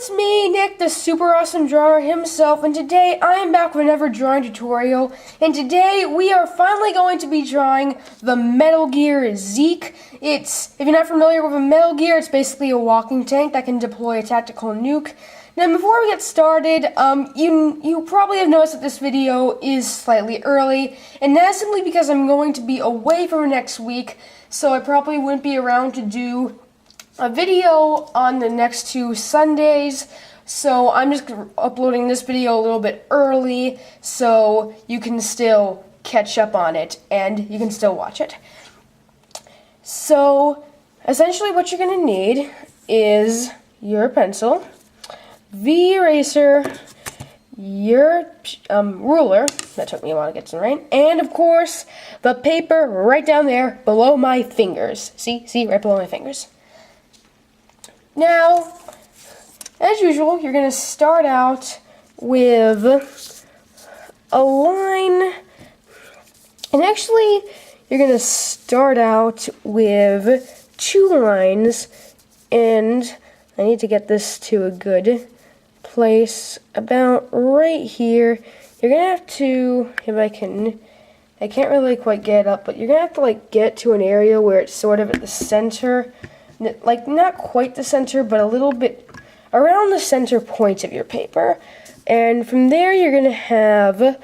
it's me, Nick, the super awesome drawer himself, and today I am back with another drawing tutorial, and today we are finally going to be drawing the Metal Gear Zeke. If you're not familiar with a Metal Gear, it's basically a walking tank that can deploy a tactical nuke. Now, before we get started, you probably have noticed that this video is slightly early, and that's simply because I'm going to be away for next week, so I probably wouldn't be around to do a video on the next 2 Sundays, so I'm just uploading this video a little bit early so you can still catch up on it and you can still watch it. So essentially what you're going to need is your pencil, the eraser, your ruler, that took me a while to get to right, and of course the paper right down there below my fingers. See, right below my fingers. Now, as usual, you're going to start out with a line, and actually, you're going to start out with 2 lines, and I need to get this to a good place, about right here. You're going to have to, I can't really quite get it up, but you're going to have to get to an area where it's sort of at the center. Not quite the center, but a little bit around the center point of your paper. And from there, you're going to have a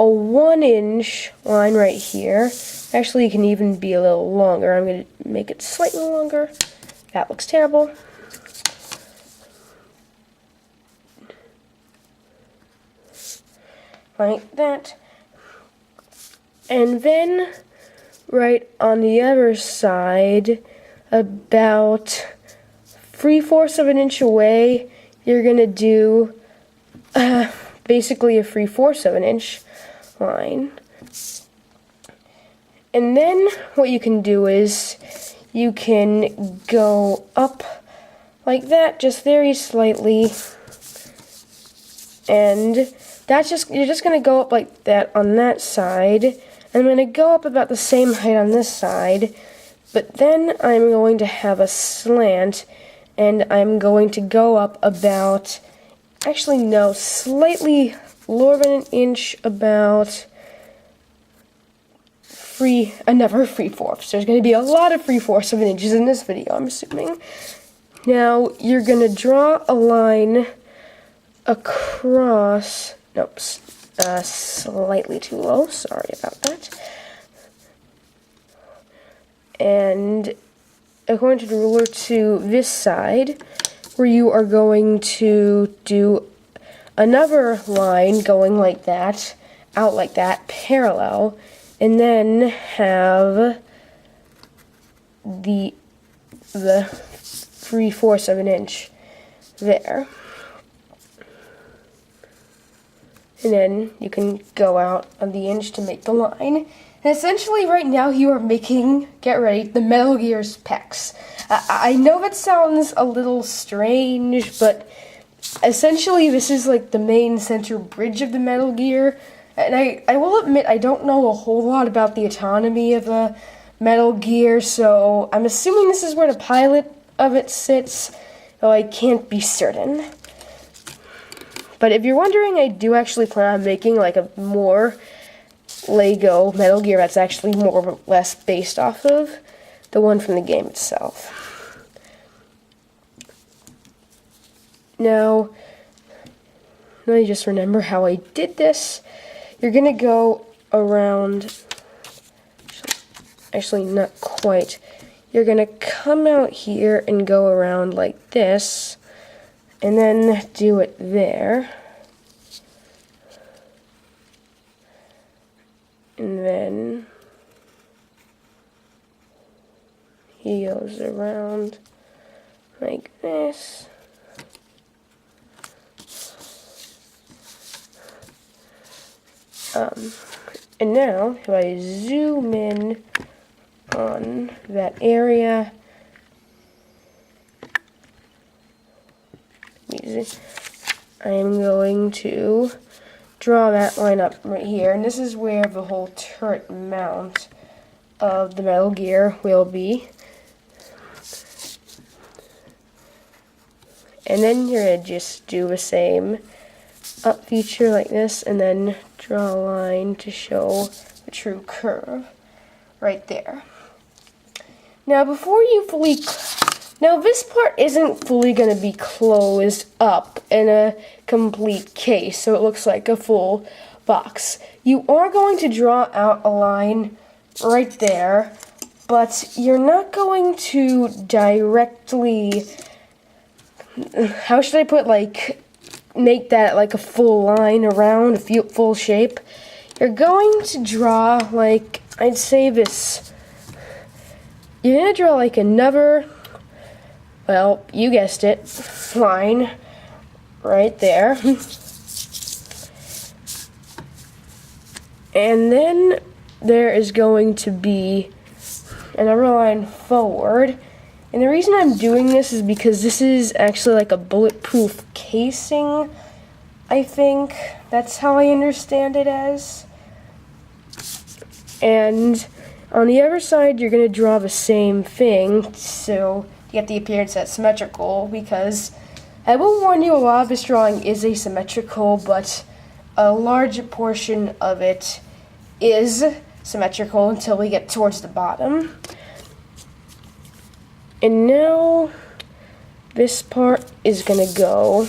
1-inch line right here. Actually, it can even be a little longer. I'm going to make it slightly longer. That looks terrible. Like that. And then, right on the other side, about 3/4 of an inch away, you're going to do basically a 3/4 of an inch line. And then what you can do is you can go up like that, just very slightly, and you're just going to go up like that on that side, and I'm going to go up about the same height on this side. But then I'm going to have a slant, and I'm going to go up about, actually no, slightly lower than an inch, about another 3/4. There's going to be a lot of 3/4 of an inches in this video, I'm assuming. Now, you're going to draw a line across, nope, slightly too low, sorry about that. And according to the ruler to this side, where you are going to do another line going like that, out like that, parallel, and then have the 3/4 of an inch there. And then you can go out on the inch to make the line. And essentially, right now, you are making, get ready, the Metal Gear's pecs. I know that sounds a little strange, but essentially, this is like the main center bridge of the Metal Gear. And I will admit, I don't know a whole lot about the autonomy of the Metal Gear, so I'm assuming this is where the pilot of it sits, though I can't be certain. But if you're wondering, I do actually plan on making a more Lego Metal Gear that's actually more or less based off of the one from the game itself. Now, let me just remember how I did this. You're going to go around, actually not quite, you're going to come out here and go around like this, and then do it there. And then he goes around like this. And now, if I zoom in on that area, I am going to draw that line up right here, and this is where the whole turret mount of the Metal Gear will be. And then you're going to just do the same up feature like this, and then draw a line to show the true curve right there. Now this part isn't fully going to be closed up in a complete case, so it looks like a full box. You are going to draw out a line right there, but you're not going to directly, how should I put, like, make that like a full line around a full shape. You're going to draw, like, I'd say this, you're going to draw like another, well, you guessed it, line right there. And then there is going to be another line forward. And the reason I'm doing this is because this is actually like a bulletproof casing, I think. That's how I understand it as. And on the other side, you're going to draw the same thing, so you get the appearance that's symmetrical, because I will warn you, a lot of this drawing is asymmetrical, but a large portion of it is symmetrical until we get towards the bottom. And now this part is going to go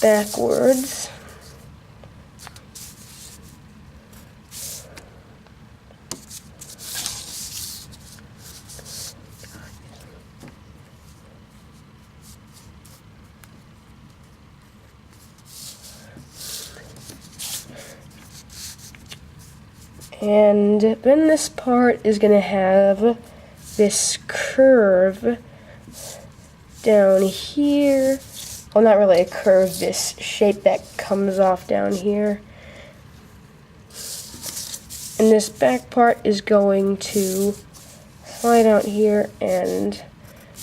backwards. And then this part is going to have this curve down here. Well, not really a curve, this shape that comes off down here. And this back part is going to slide out here, and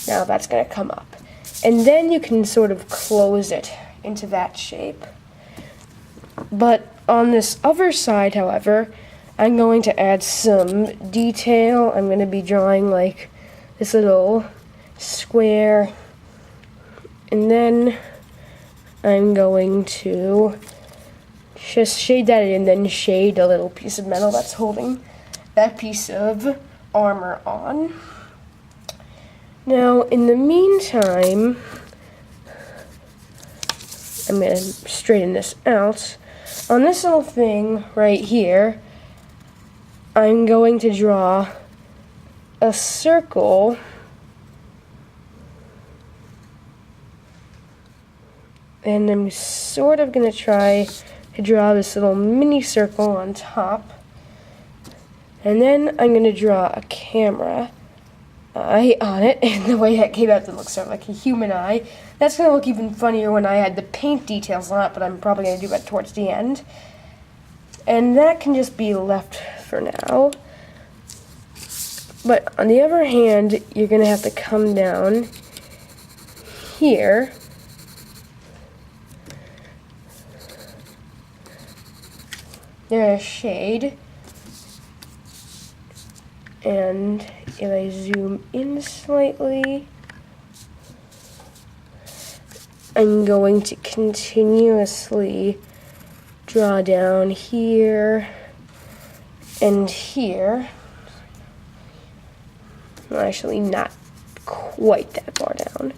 now that's going to come up. And then you can sort of close it into that shape. But on this other side, however, I'm going to add some detail. I'm going to be drawing like this little square, and then I'm going to just shade that in, and then shade a little piece of metal that's holding that piece of armor on. Now, in the meantime, I'm going to straighten this out. On this little thing right here, I'm going to draw a circle and I'm sort of going to try to draw this little mini circle on top, and then I'm going to draw a camera eye on it, and the way that came out to look sort of like a human eye. That's going to look even funnier when I add the paint details on it, but I'm probably going to do that towards the end. And that can just be left for now. But on the other hand, you're going to have to come down here. There's a shade. And if I zoom in slightly, I'm going to continuously draw down here and here. Well, actually not quite that far down.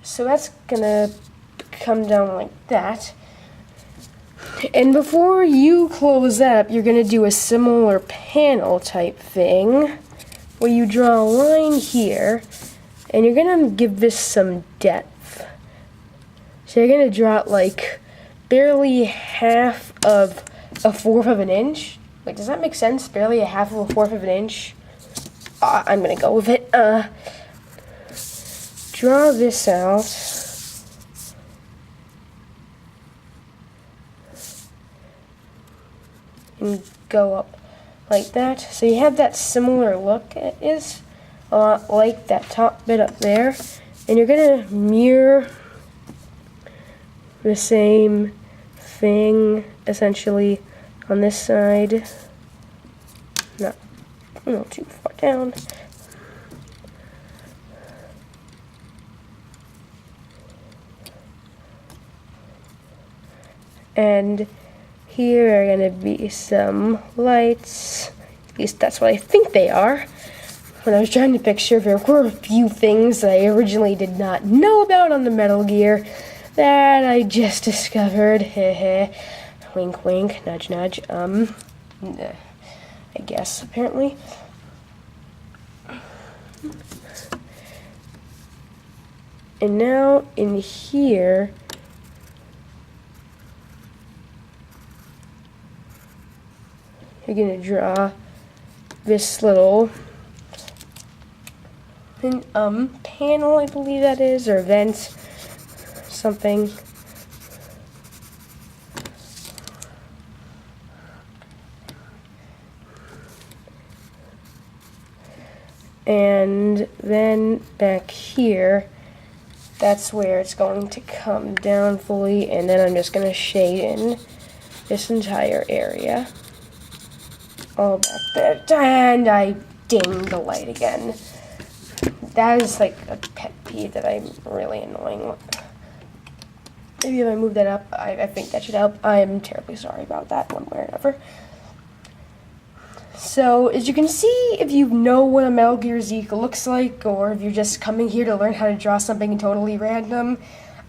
So that's gonna come down like that. And before you close that up, you're gonna do a similar panel type thing where you draw a line here and you're gonna give this some depth. So you're gonna draw it like barely half of a fourth of an inch. Like, does that make sense? Barely a half of a fourth of an inch. I'm gonna go with it. Draw this out. And go up like that. So you have that similar look. It is a lot like that top bit up there. And you're gonna mirror the same thing essentially on this side. Not a little too far down. And here are going to be some lights. At least that's what I think they are. When I was trying to picture, there were a few things that I originally did not know about on the Metal Gear that I just discovered. Heh. Wink wink, nudge nudge. I guess, apparently. And now in here, you're gonna draw this little panel, I believe that is, or vent, something. And then back here, that's where it's going to come down fully, and then I'm just gonna shade in this entire area. All back there, and I dinged the light again. That is like a pet peeve that I'm really annoying with. Maybe if I move that up, I think that should help. I'm terribly sorry about that one way or another. So, as you can see, if you know what a Metal Gear Zeke looks like, or if you're just coming here to learn how to draw something totally random,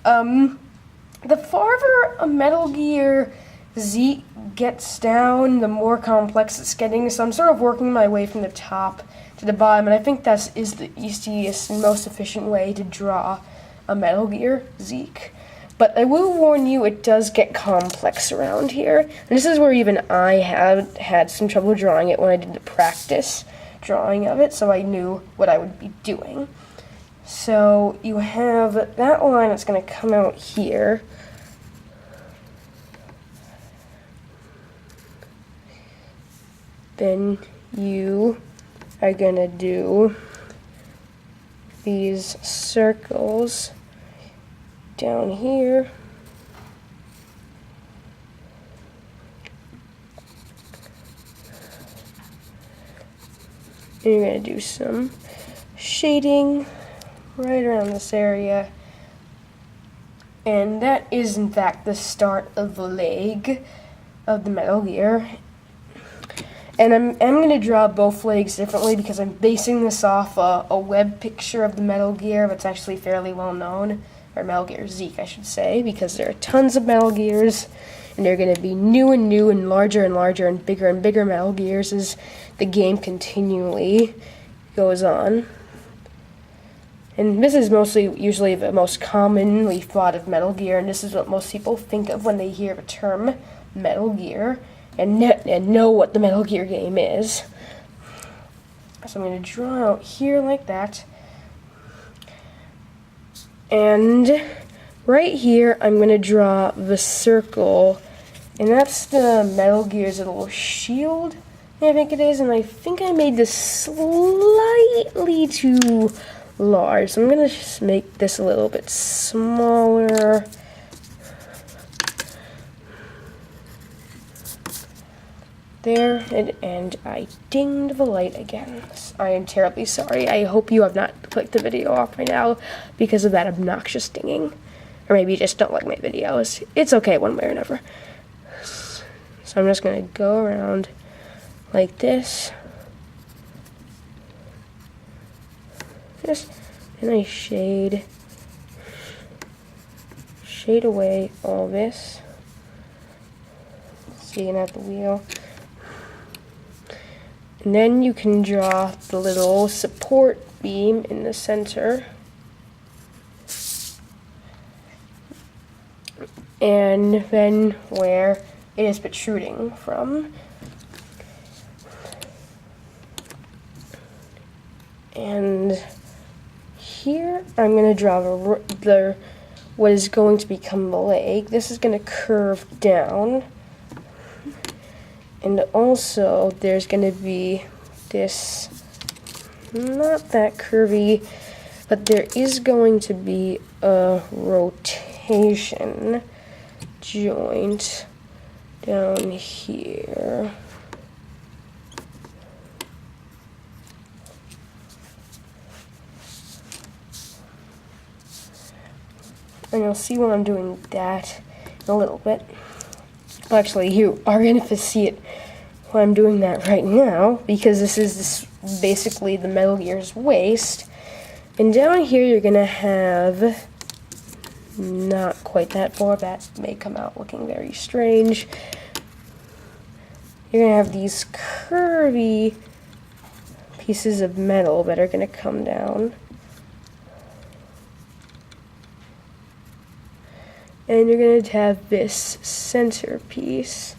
the farther a Metal Gear Zeke gets down, the more complex it's getting. So I'm sort of working my way from the top to the bottom, and I think that is the easiest and most efficient way to draw a Metal Gear Zeke. But I will warn you, it does get complex around here. And this is where even I have had some trouble drawing it when I did the practice drawing of it, so I knew what I would be doing. So you have that line that's going to come out here. Then you are going to do these circles down here. And you're going to do some shading right around this area. And that is in fact the start of the leg of the Metal Gear. And I'm going to draw both legs differently because I'm basing this off a web picture of the Metal Gear that's actually fairly well known, or Metal Gear Zeke, I should say, because there are tons of Metal Gears, and they're going to be new and larger and bigger Metal Gears as the game continually goes on. And this is usually the most commonly thought of Metal Gear, and this is what most people think of when they hear the term Metal Gear and know what the Metal Gear game is. So I'm going to draw out here like that. And right here, I'm going to draw the circle, and that's the Metal Gear's little shield, I think it is, and I think I made this slightly too large, so I'm going to just make this a little bit smaller. There, and I dinged the light again. I am terribly sorry. I hope you have not clicked the video off right now because of that obnoxious dinging. Or maybe you just don't like my videos. It's okay one way or another. So I'm just going to go around like this. And I shade away all this. So you can have the wheel. And then you can draw the little support beam in the center. And then where it is protruding from. And here I'm going to draw the what is going to become the leg. This is going to curve down. And also, there's going to be this, not that curvy, but there is going to be a rotation joint down here. And you'll see when I'm doing that in a little bit. Actually, you are going to see it when I'm doing that right now, because this is basically the Metal Gear's waist. And down here you're going to have, not quite that far, that may come out looking very strange. You're going to have these curvy pieces of metal that are going to come down. And you're going to have this centerpiece.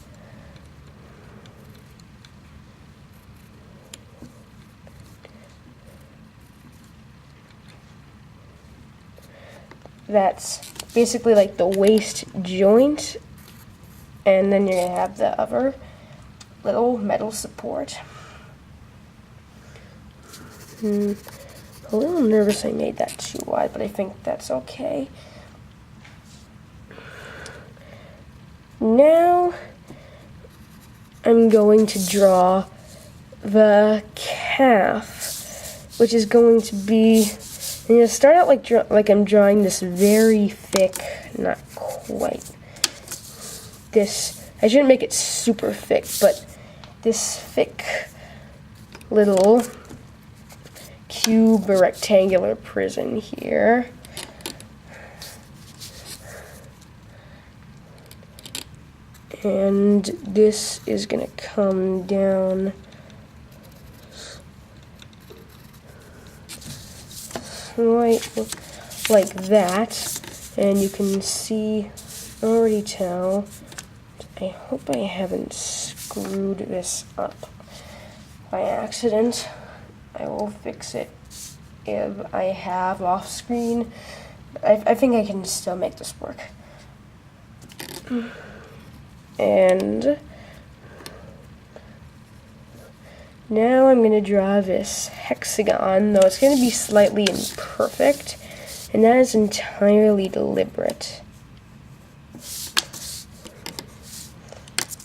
That's basically like the waist joint. And then you're going to have the other little metal support. A little nervous I made that too wide, but I think that's okay. Now, I'm going to draw the calf, which is going to be, I'm going to start out like I'm drawing this very thick, not quite, this, I shouldn't make it super thick, but this thick little cube or rectangular prison here. And this is going to come down right like that. And you can see, already tell, I hope I haven't screwed this up by accident. I will fix it if I have off screen. I think I can still make this work. And now I'm going to draw this hexagon, though it's going to be slightly imperfect, and that is entirely deliberate.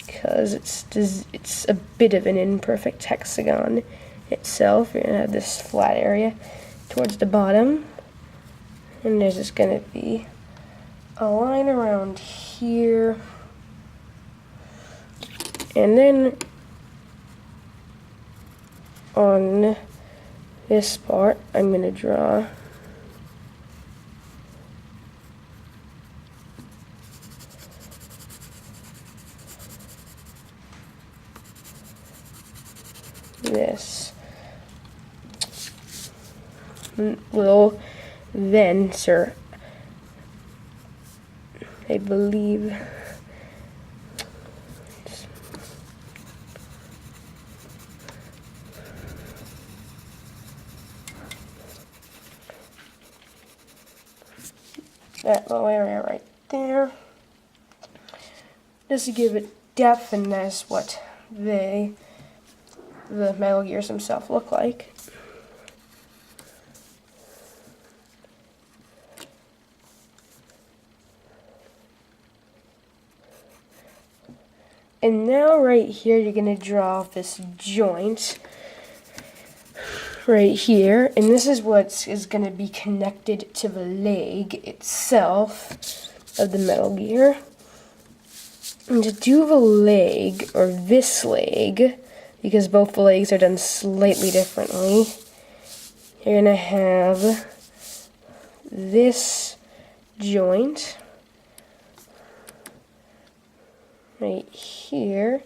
Because it's a bit of an imperfect hexagon itself. You're going to have this flat area towards the bottom, and there's just going to be a line around here. And then on this part, I'm going to draw this little venter, I believe. That little area right there, just to give it depth, and that's what the Metal Gears themselves look like. And now right here you're going to draw this joint right here, and this is what is going to be connected to the leg itself of the Metal Gear. And to do the leg, or this leg, because both the legs are done slightly differently, you're going to have this joint right here.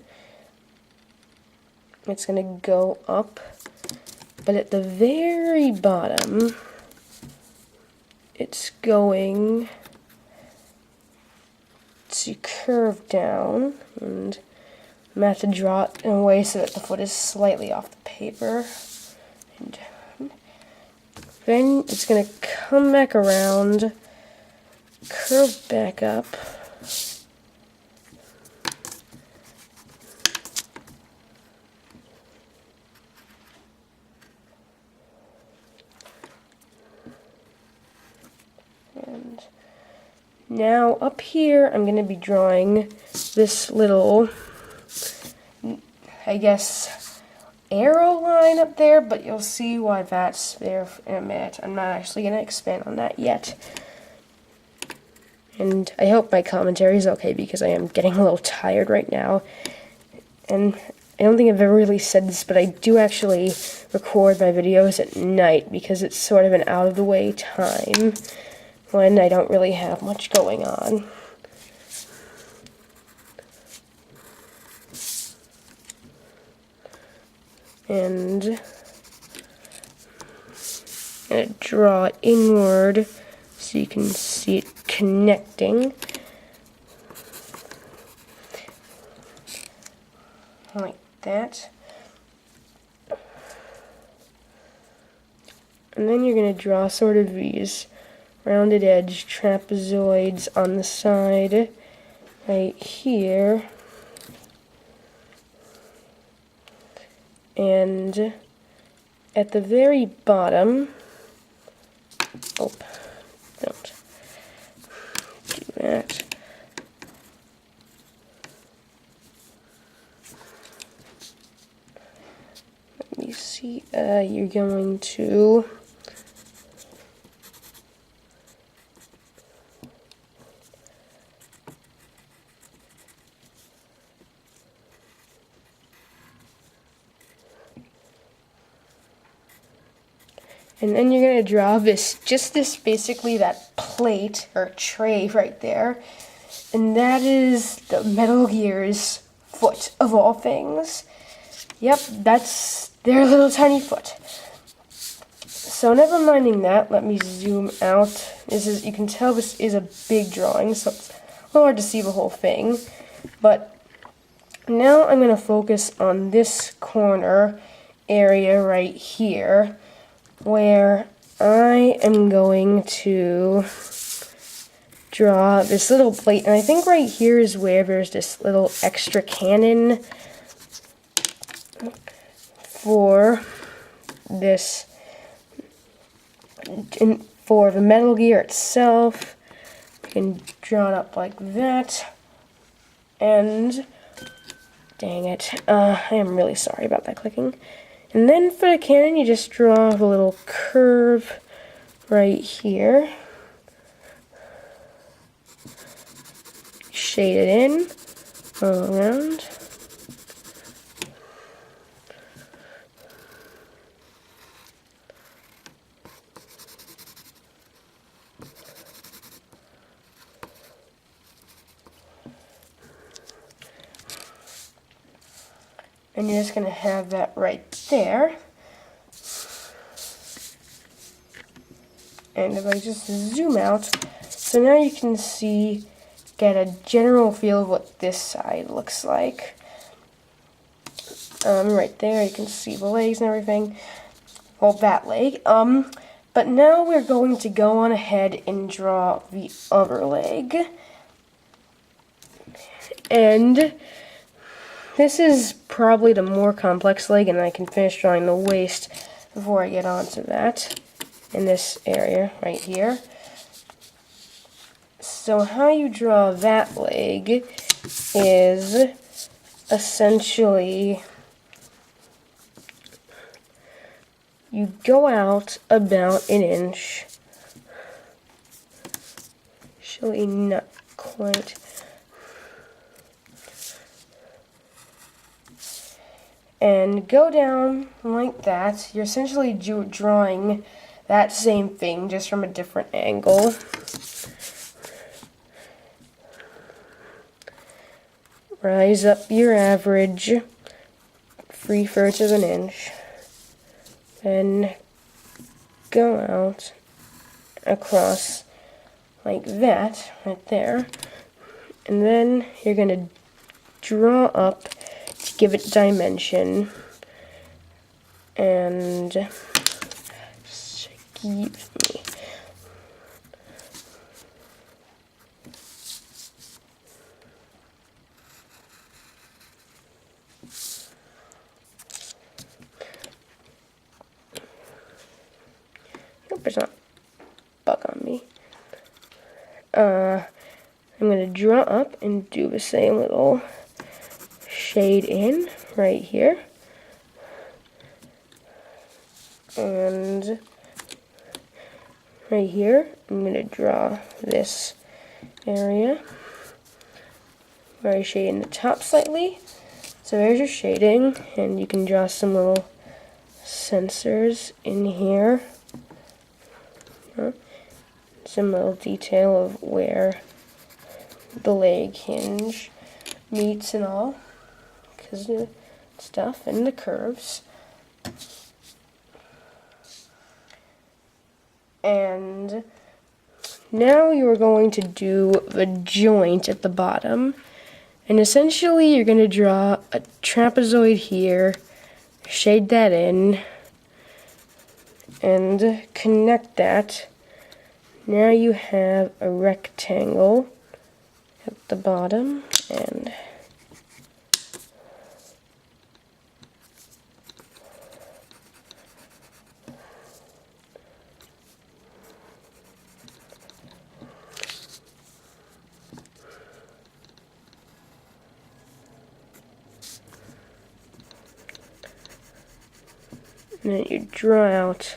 It's going to go up. But at the very bottom, it's going to curve down, and I'm going to have to draw it in a way so that the foot is slightly off the paper. And then it's going to come back around, curve back up, Now up here, I'm going to be drawing this little, I guess, arrow line up there, but you'll see why that's there in a minute. I'm not actually going to expand on that yet. And I hope my commentary is okay because I am getting a little tired right now. And I don't think I've ever really said this, but I do actually record my videos at night because it's sort of an out-of-the-way time when I don't really have much going on. And I'm going to draw it inward so you can see it connecting. Like that. And then you're going to draw sort of these rounded edge trapezoids on the side right here. And at the very bottom, don't do that. Let me see, you're going to and then you're going to draw this, basically that plate or tray right there. And that is the Metal Gear's foot, of all things. Yep, that's their little tiny foot. So never minding that, let me zoom out. You can tell this is a big drawing, so it's a little hard to see the whole thing. But now I'm going to focus on this corner area right here, where I am going to draw this little plate, and I think right here is where there's this little extra cannon for this, for the Metal Gear itself. You can draw it up like that, and dang it, I am really sorry about that clicking. And then for the cannon, you just draw a little curve right here. Shade it in all around. And you're just going to have that right there. And if I just zoom out, so now you can see, get a general feel of what this side looks like. Right there, you can see the legs and everything. Well, that leg. But now we're going to go on ahead and draw the other leg. And this is probably the more complex leg, and I can finish drawing the waist before I get onto that in this area right here. So how you draw that leg is essentially you go out about an inch, actually not quite, and go down like that. You're essentially drawing that same thing, just from a different angle. Rise up your average 3/4 of an inch, then go out across like that, right there, and then you're going to draw up to give it dimension, and excuse me. Hope there's not a bug on me. I'm going to draw up and do the same little shade in right here. And right here, I'm going to draw this area where I shade in the top slightly. So there's your shading, and you can draw some little sensors in here. Some little detail of where the leg hinge meets and all, because of stuff and the curves. And now you're going to do the joint at the bottom. And essentially you're going to draw a trapezoid here, shade that in, and connect that. Now you have a rectangle at the bottom, and then you draw out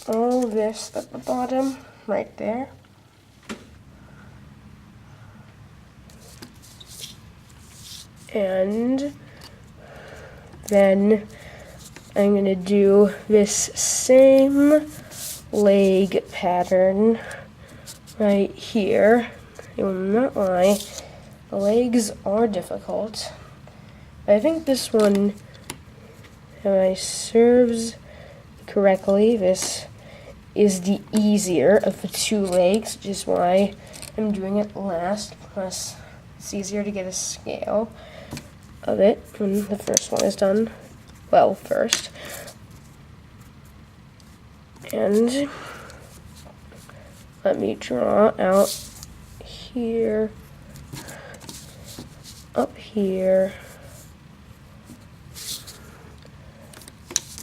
all this at the bottom, right there. And then I'm going to do this same leg pattern right here. I will not lie, the legs are difficult. I think this one, if I serves correctly, this is the easier of the two legs, which is why I'm doing it last. Plus, it's easier to get a scale of it when the first one is done well first. And let me draw out here, up here,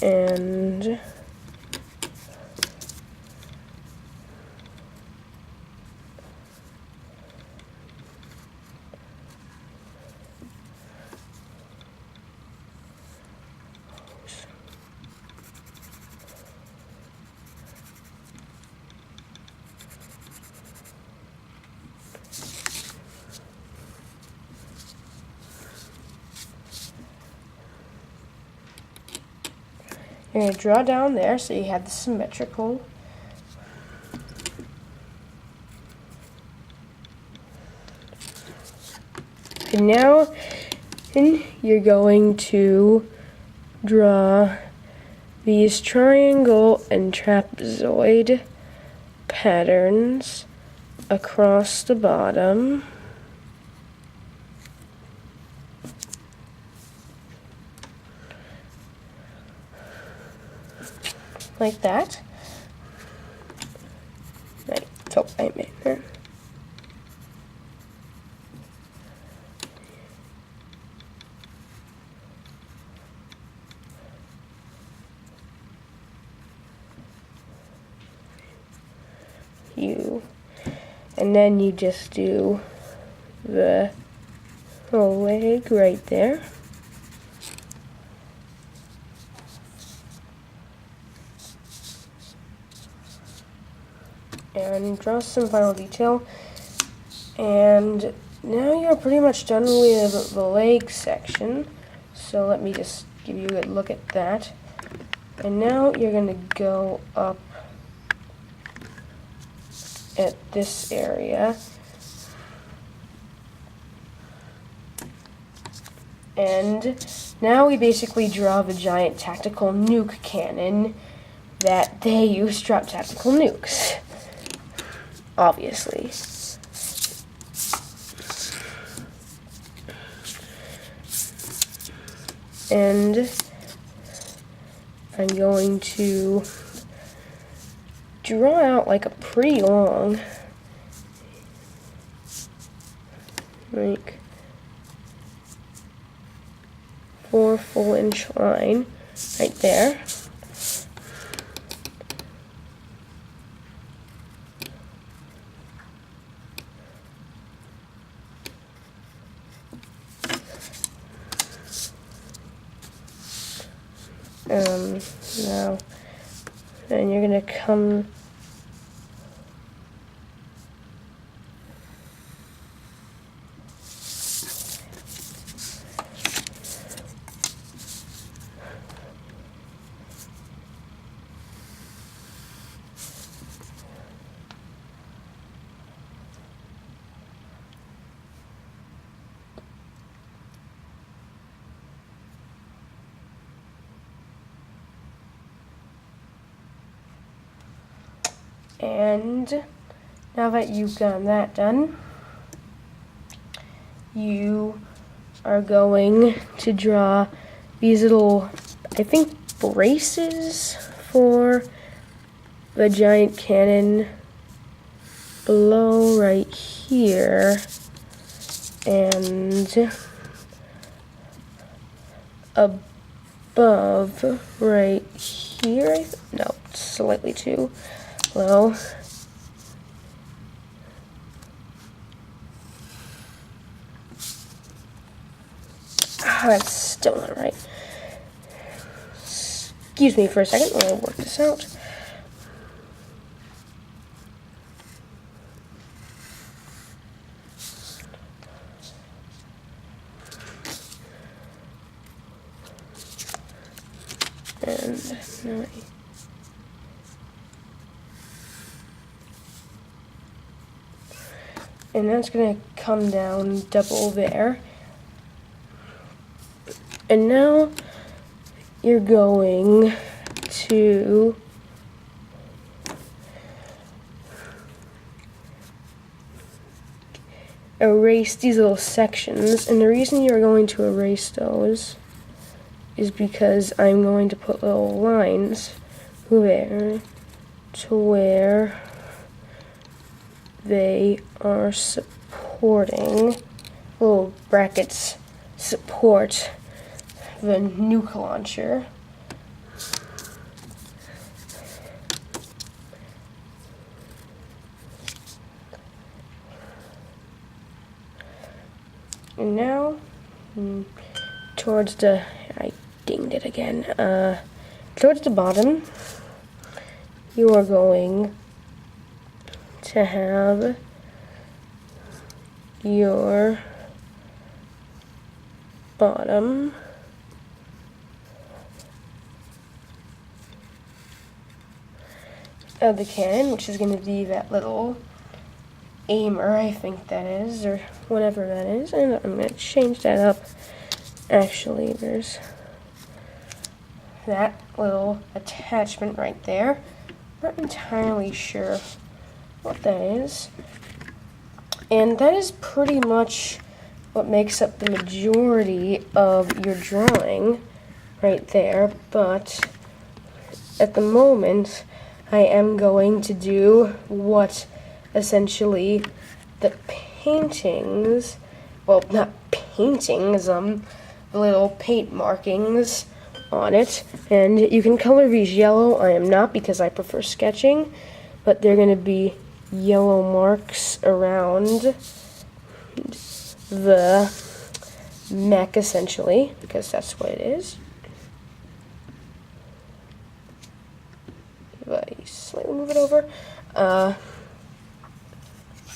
and you're going to draw down there so you have the symmetrical. And now you're going to draw these triangle and trapezoid patterns across the bottom. Like that. Right, so I made that. And then you just do the whole leg right there. And draw some final detail. And now you're pretty much done with the leg section. So let me just give you a good look at that. And now you're going to go up at this area. And now we basically draw the giant tactical nuke cannon that they use to drop tactical nukes. Obviously. And I'm going to draw out like a pretty long, like 4 full-inch line right there. Now, and you're gonna come. And now that you've gotten that done, you are going to draw these little, I think, braces for the giant cannon below right here, and above right here. No, slightly too low. That's still not right. Excuse me for a second, I'll work this out. And now and that's going to come down double there. And now you're going to erase these little sections, and the reason you're going to erase those is because I'm going to put little lines there to where they are supporting, little brackets support the nuke launcher. And now, towards the, I dinged it again, towards the bottom, you are going to have your bottom of the cannon, which is going to be that little aimer, I think that is, or whatever that is, and I'm going to change that up. Actually, there's that little attachment right there. Not entirely sure what that is. And that is pretty much what makes up the majority of your drawing right there, but at the moment I am going to do what essentially the paintings, well, not paintings, little paint markings on it, and you can color these yellow. I am not, because I prefer sketching, but they're going to be yellow marks around the mech, essentially, because that's what it is. If I slightly move it over,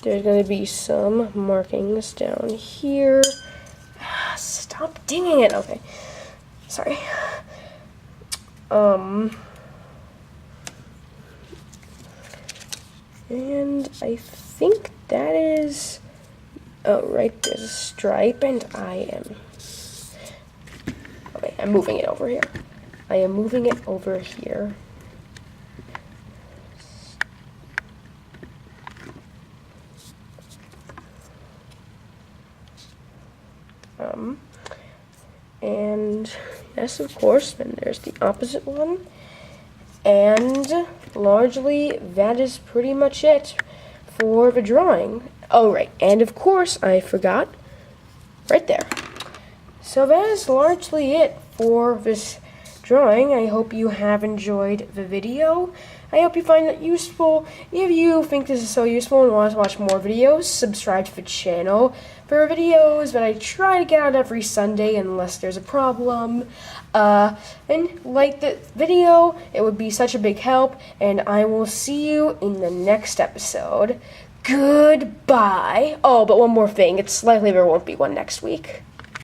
there's going to be some markings down here. Stop dinging it. Okay, sorry. And I think that is, oh, right, there's a stripe, and okay, I'm moving it over here. I am moving it over here. And yes, of course, then there's the opposite one. And largely, that is pretty much it for the drawing. Oh, right, and of course, I forgot, right there. So that is largely it for this drawing. I hope you have enjoyed the video. I hope you find it useful. If you think this is so useful and want to watch more videos, subscribe to the channel for videos that I try to get out every Sunday unless there's a problem. And like the video, it would be such a big help, and I will see you in the next episode. Goodbye. Oh, but one more thing. It's likely there won't be one next week.